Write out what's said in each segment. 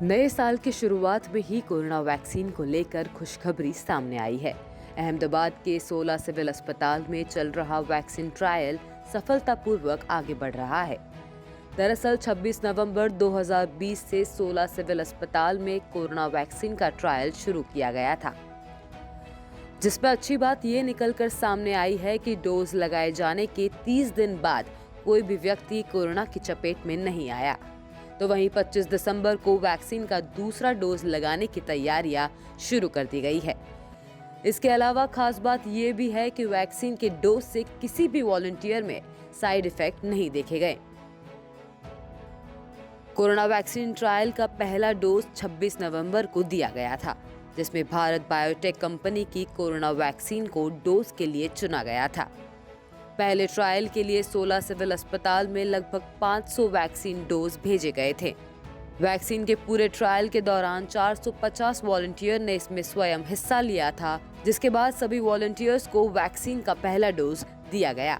नए साल की शुरुआत में ही कोरोना वैक्सीन को लेकर खुशखबरी सामने आई है। अहमदाबाद के 16 सिविल अस्पताल में चल रहा वैक्सीन ट्रायल सफलतापूर्वक आगे बढ़ रहा है। दरअसल 26 नवंबर 2020 से 16 सिविल अस्पताल में कोरोना वैक्सीन का ट्रायल शुरू किया गया था, जिसमें अच्छी बात ये निकलकर सामने आई है कि डोज लगाए जाने के 30 दिन बाद कोई भी व्यक्ति कोरोना की चपेट में नहीं आया। तो वहीं 25 दिसंबर को वैक्सीन का दूसरा डोज लगाने की तैयारियां शुरू कर दी गई है। इसके अलावा खास बात यह भी है कि वैक्सीन के डोज से किसी भी वॉलंटियर में साइड इफेक्ट नहीं देखे गए। कोरोना वैक्सीन ट्रायल का पहला डोज 26 नवंबर को दिया गया था, जिसमें भारत बायोटेक कंपनी की कोरोना वैक्सीन को डोज के लिए चुना गया था। पहले ट्रायल के लिए 16 सिविल अस्पताल में लगभग 500 वैक्सीन डोज भेजे गए थे। वैक्सीन के पूरे ट्रायल के दौरान 450 वॉलंटियर ने इसमें स्वयं हिस्सा लिया था, जिसके बाद सभी वॉलंटियर्स को वैक्सीन का पहला डोज दिया गया।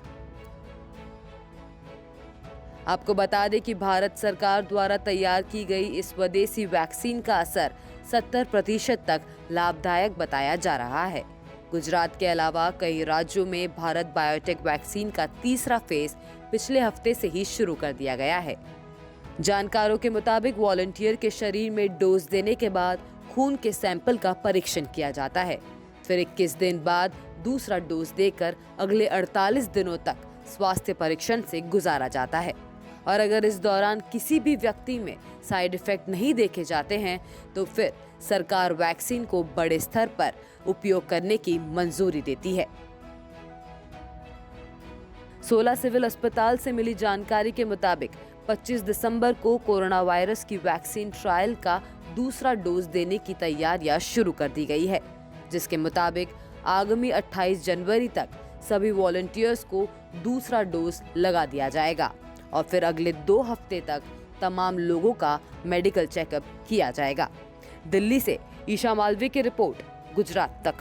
आपको बता दें कि भारत सरकार द्वारा तैयार की गई इस स्वदेशी वैक्सीन का असर 70% तक लाभदायक बताया जा रहा है। गुजरात के अलावा कई राज्यों में भारत बायोटेक वैक्सीन का तीसरा फेज पिछले हफ्ते से ही शुरू कर दिया गया है। जानकारों के मुताबिक वॉलंटियर के शरीर में डोज देने के बाद खून के सैंपल का परीक्षण किया जाता है। फिर 21 दिन बाद दूसरा डोज देकर अगले 48 दिनों तक स्वास्थ्य परीक्षण से गुजारा जाता है। और अगर इस दौरान किसी भी व्यक्ति में साइड इफेक्ट नहीं देखे जाते हैं तो फिर सरकार वैक्सीन को बड़े स्तर पर उपयोग करने की मंजूरी देती है। 16 सिविल अस्पताल से मिली जानकारी के मुताबिक 25 दिसंबर को कोरोना वायरस की वैक्सीन ट्रायल का दूसरा डोज देने की तैयारियां शुरू कर दी गई है, जिसके मुताबिक आगामी 28 जनवरी तक सभी वॉलंटियर्स को दूसरा डोज लगा दिया जाएगा और फिर अगले 2 हफ्ते तक तमाम लोगों का मेडिकल चेकअप किया जाएगा। दिल्ली से ईशा मालवीय की रिपोर्ट, गुजरात तक।